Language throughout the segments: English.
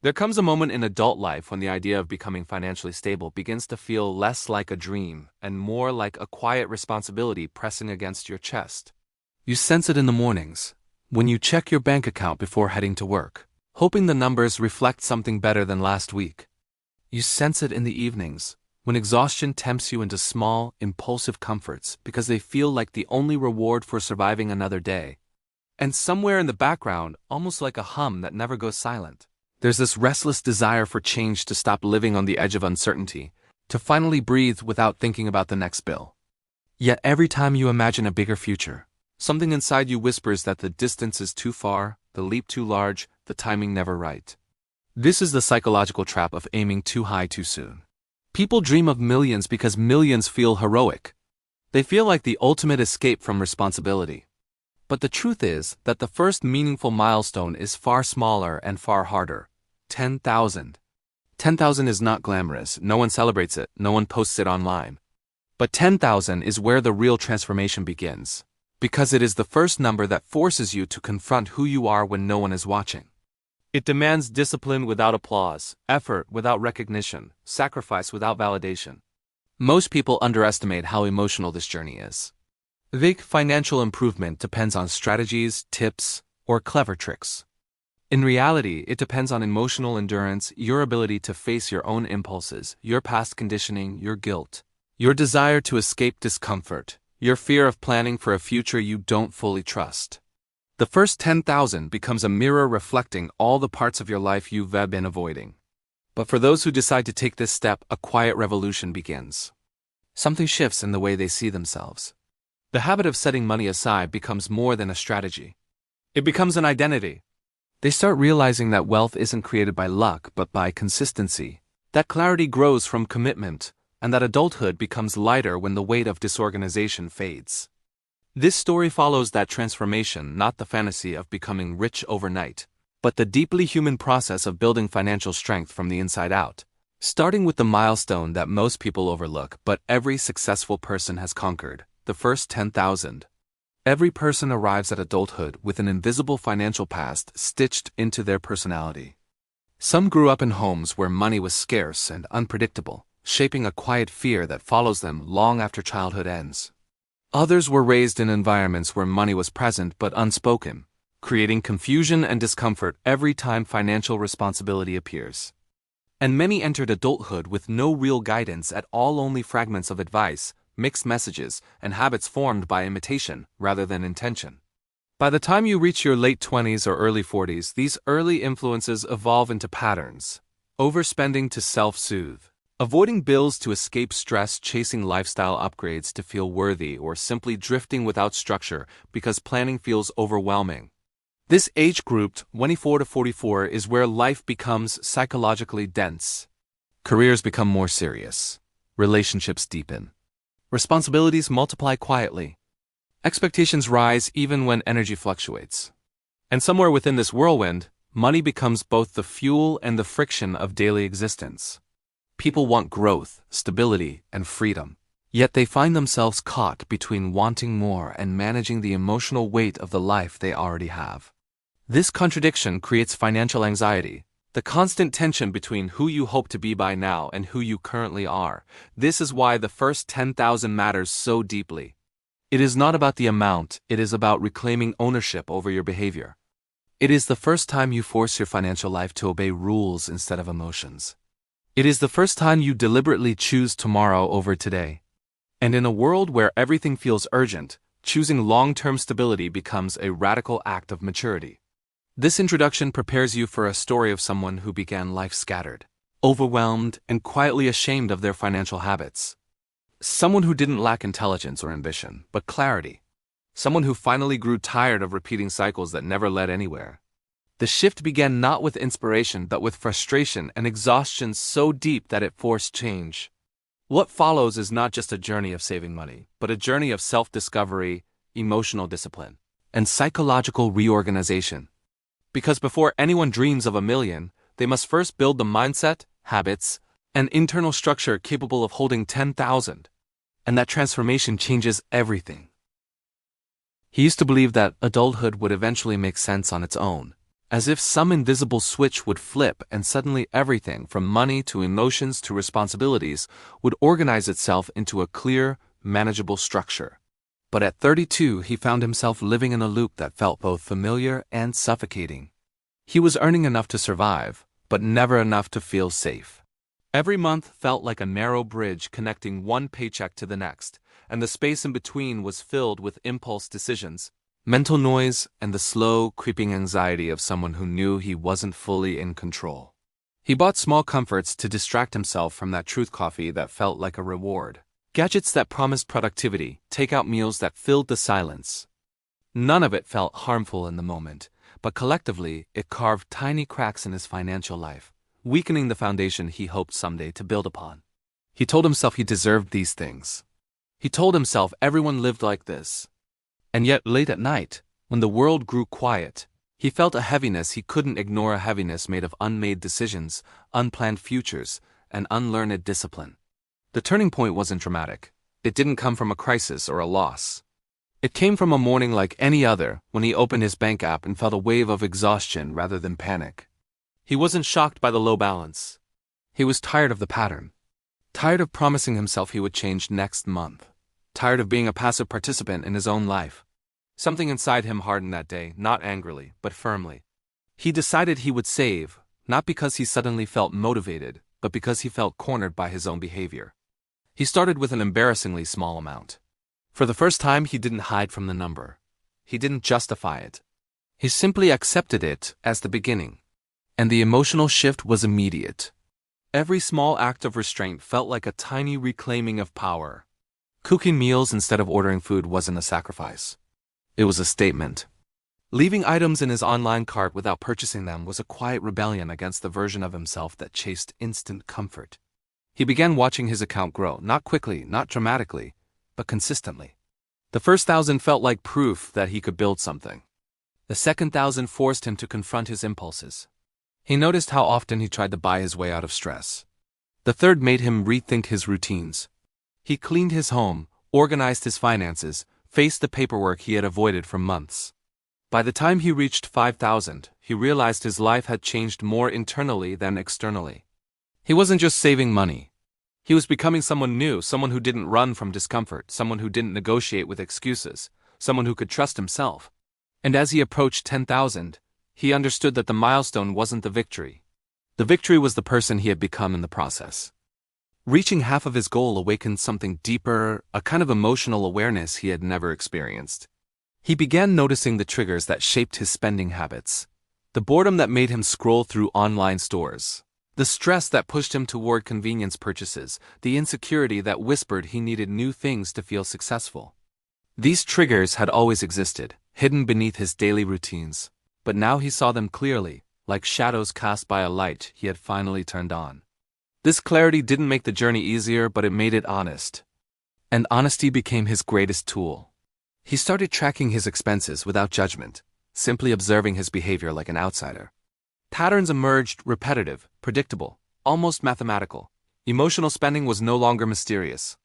There comes a moment in adult life when the idea of becoming financially stable begins to feel less like a dream and more like a quiet responsibility pressing against your chest. You sense it in the mornings, when you check your bank account before heading to work, hoping the numbers reflect something better than last week. You sense it in the evenings, when exhaustion tempts you into small, impulsive comforts because they feel like the only reward for surviving another day. And somewhere in the background, almost like a hum that never goes silent, there's this restless desire for change, to stop living on the edge of uncertainty, to finally breathe without thinking about the next bill. Yet every time you imagine a bigger future, something inside you whispers that the distance is too far, the leap too large, the timing never right. This is the psychological trap of aiming too high too soon. People dream of millions because millions feel heroic. They feel like the ultimate escape from responsibility. But the truth is that the first meaningful milestone is far smaller and far harder. 10,000. 10,000 is not glamorous, no one celebrates it, no one posts it online. But 10,000 is where the real transformation begins, because it is the first number that forces you to confront who you are when no one is watching. It demands discipline without applause, effort without recognition, sacrifice without validation. Most people underestimate how emotional this journey is. They think financial improvement depends on strategies, tips, or clever tricks. In reality, it depends on emotional endurance, your ability to face your own impulses, your past conditioning, your guilt, your desire to escape discomfort, your fear of planning for a future you don't fully trust. The first 10,000 becomes a mirror reflecting all the parts of your life you've been avoiding. But for those who decide to take this step, a quiet revolution begins. Something shifts in the way they see themselves. The habit of setting money aside becomes more than a strategy. It becomes an identity. They start realizing that wealth isn't created by luck but by consistency, that clarity grows from commitment, and that adulthood becomes lighter when the weight of disorganization fades. This story follows that transformation, not the fantasy of becoming rich overnight, but the deeply human process of building financial strength from the inside out, starting with the milestone that most people overlook but every successful person has conquered, the first 10,000. Every person arrives at adulthood with an invisible financial past stitched into their personality. Some grew up in homes where money was scarce and unpredictable, shaping a quiet fear that follows them long after childhood ends. Others were raised in environments where money was present but unspoken, creating confusion and discomfort every time financial responsibility appears. And many entered adulthood with no real guidance at all, only fragments of advice, mixed messages, and habits formed by imitation rather than intention. By the time you reach your late 20s or early 40s, these early influences evolve into patterns. Overspending to self-soothe, avoiding bills to escape stress, chasing lifestyle upgrades to feel worthy, or simply drifting without structure because planning feels overwhelming. This age group, 24 to 44, is where life becomes psychologically dense. Careers become more serious. Relationships deepen. Responsibilities multiply quietly. Expectations rise even when energy fluctuates. And somewhere within this whirlwind, money becomes both the fuel and the friction of daily existence. People want growth, stability, and freedom. Yet they find themselves caught between wanting more and managing the emotional weight of the life they already have. This contradiction creates financial anxiety, the constant tension between who you hope to be by now and who you currently are. This is why the first 10,000 matters so deeply. It is not about the amount, it is about reclaiming ownership over your behavior. It is the first time you force your financial life to obey rules instead of emotions. It is the first time you deliberately choose tomorrow over today. And in a world where everything feels urgent, choosing long-term stability becomes a radical act of maturity. This introduction prepares you for a story of someone who began life scattered, overwhelmed, and quietly ashamed of their financial habits. Someone who didn't lack intelligence or ambition, but clarity. Someone who finally grew tired of repeating cycles that never led anywhere. The shift began not with inspiration but with frustration and exhaustion so deep that it forced change. What follows is not just a journey of saving money, but a journey of self-discovery, emotional discipline, and psychological reorganization. Because before anyone dreams of $1 million, they must first build the mindset, habits, and internal structure capable of holding 10,000. And that transformation changes everything. He used to believe that adulthood would eventually make sense on its own, As if some invisible switch would flip and suddenly everything from money to emotions to responsibilities would organize itself into a clear, manageable structure. But at 32, he found himself living in a loop that felt both familiar and suffocating. He was earning enough to survive, but never enough to feel safe. Every month felt like a narrow bridge connecting one paycheck to the next, and the space in between was filled with impulse decisions, mental noise, and the slow, creeping anxiety of someone who knew he wasn't fully in control. He bought small comforts to distract himself from that truth coffee that felt like a reward. Gadgets that promised productivity, takeout meals that filled the silence. None of it felt harmful in the moment, but collectively it carved tiny cracks in his financial life, weakening the foundation he hoped someday to build upon. He told himself he deserved these things. He told himself everyone lived like this. And yet late at night, when the world grew quiet, he felt a heaviness he couldn't ignore, a heaviness made of unmade decisions, unplanned futures, and unlearned discipline. The turning point wasn't dramatic. It didn't come from a crisis or a loss. It came from a morning like any other, when he opened his bank app and felt a wave of exhaustion rather than panic. He wasn't shocked by the low balance. He was tired of the pattern. Tired of promising himself he would change next month. Tired of being a passive participant in his own life. Something inside him hardened that day, not angrily, but firmly. He decided he would save, not because he suddenly felt motivated, but because he felt cornered by his own behavior. He started with an embarrassingly small amount. For the first time, he didn't hide from the number. He didn't justify it. He simply accepted it as the beginning. And the emotional shift was immediate. Every small act of restraint felt like a tiny reclaiming of power. Cooking meals instead of ordering food wasn't a sacrifice. It was a statement. Leaving items in his online cart without purchasing them was a quiet rebellion against the version of himself that chased instant comfort. He began watching his account grow, not quickly, not dramatically, but consistently. The first 1,000 felt like proof that he could build something. The second 1,000 forced him to confront his impulses. He noticed how often he tried to buy his way out of stress. The third made him rethink his routines. He cleaned his home, organized his finances, faced the paperwork he had avoided for months. By the time he reached 5,000, he realized his life had changed more internally than externally. He wasn't just saving money. He was becoming someone new, someone who didn't run from discomfort, someone who didn't negotiate with excuses, someone who could trust himself. And as he approached 10,000, he understood that the milestone wasn't the victory. The victory was the person he had become in the process. Reaching half of his goal awakened something deeper, a kind of emotional awareness he had never experienced. He began noticing the triggers that shaped his spending habits. The boredom that made him scroll through online stores. The stress that pushed him toward convenience purchases, the insecurity that whispered he needed new things to feel successful. These triggers had always existed, hidden beneath his daily routines, but now he saw them clearly, like shadows cast by a light he had finally turned on. This clarity didn't make the journey easier, but it made it honest. And honesty became his greatest tool. He started tracking his expenses without judgment, simply observing his behavior like an outsider. Patterns emerged, repetitive, predictable, almost mathematical. Emotional spending was no longer mysterious.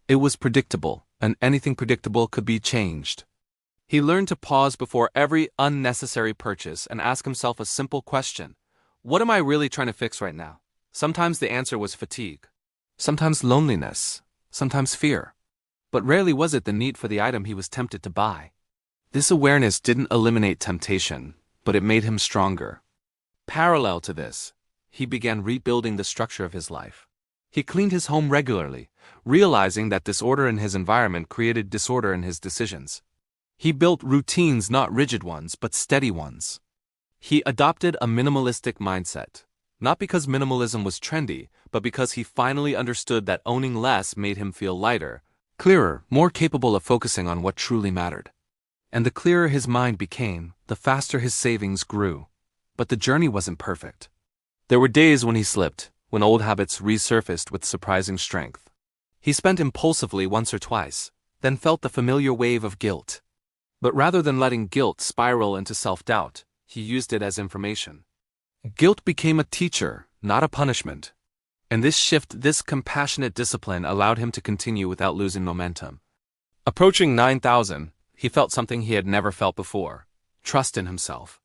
It was predictable, and anything predictable could be changed. He learned to pause before every unnecessary purchase and ask himself a simple question. What am I really trying to fix right now? Sometimes the answer was fatigue. Sometimes loneliness. Sometimes fear. But rarely was it the need for the item he was tempted to buy. This awareness didn't eliminate temptation, but it made him stronger. Parallel to this, he began rebuilding the structure of his life. He cleaned his home regularly, realizing that disorder in his environment created disorder in his decisions. He built routines, not rigid ones, but steady ones. He adopted a minimalistic mindset, not because minimalism was trendy, but because he finally understood that owning less made him feel lighter, clearer, more capable of focusing on what truly mattered. And the clearer his mind became, the faster his savings grew. But the journey wasn't perfect. There were days when he slipped, when old habits resurfaced with surprising strength. He spent impulsively once or twice, then felt the familiar wave of guilt. But rather than letting guilt spiral into self-doubt, he used it as information. Guilt became a teacher, not a punishment. And this shift, this compassionate discipline allowed him to continue without losing momentum. Approaching 9,000, he felt something he had never felt before: trust in himself.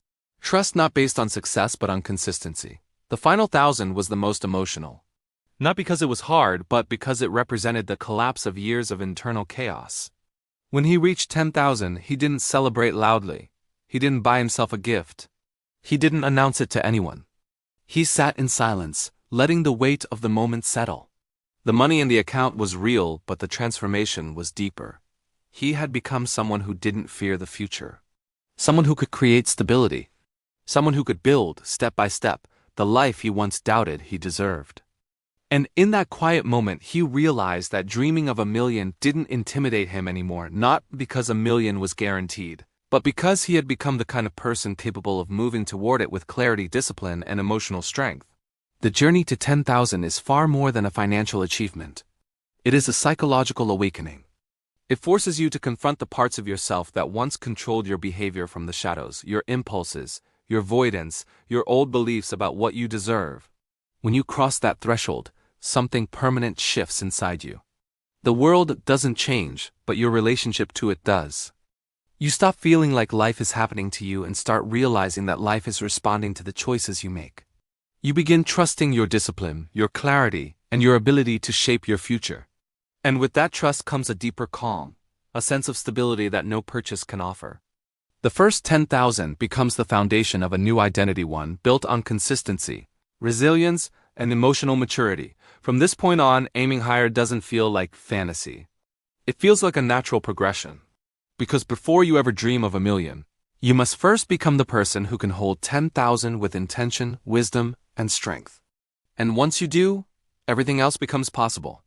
Trust not based on success but on consistency. The final 1,000 was the most emotional. Not because it was hard, but because it represented the collapse of years of internal chaos. When he reached 10,000, he didn't celebrate loudly. He didn't buy himself a gift. He didn't announce it to anyone. He sat in silence, letting the weight of the moment settle. The money in the account was real, but the transformation was deeper. He had become someone who didn't fear the future. Someone who could create stability. Someone who could build, step by step, the life he once doubted he deserved. And in that quiet moment, he realized that dreaming of 1,000,000 didn't intimidate him anymore, not because 1,000,000 was guaranteed, but because he had become the kind of person capable of moving toward it with clarity, discipline, and emotional strength. The journey to 10,000 is far more than a financial achievement. It is a psychological awakening. It forces you to confront the parts of yourself that once controlled your behavior from the shadows, your impulses, your avoidance, your old beliefs about what you deserve. When you cross that threshold, something permanent shifts inside you. The world doesn't change, but your relationship to it does. You stop feeling like life is happening to you and start realizing that life is responding to the choices you make. You begin trusting your discipline, your clarity, and your ability to shape your future. And with that trust comes a deeper calm, a sense of stability that no purchase can offer. The first 10,000 becomes the foundation of a new identity, one built on consistency, resilience, and emotional maturity. From this point on, aiming higher doesn't feel like fantasy. It feels like a natural progression. Because before you ever dream of 1,000,000, you must first become the person who can hold 10,000 with intention, wisdom, and strength. And once you do, everything else becomes possible.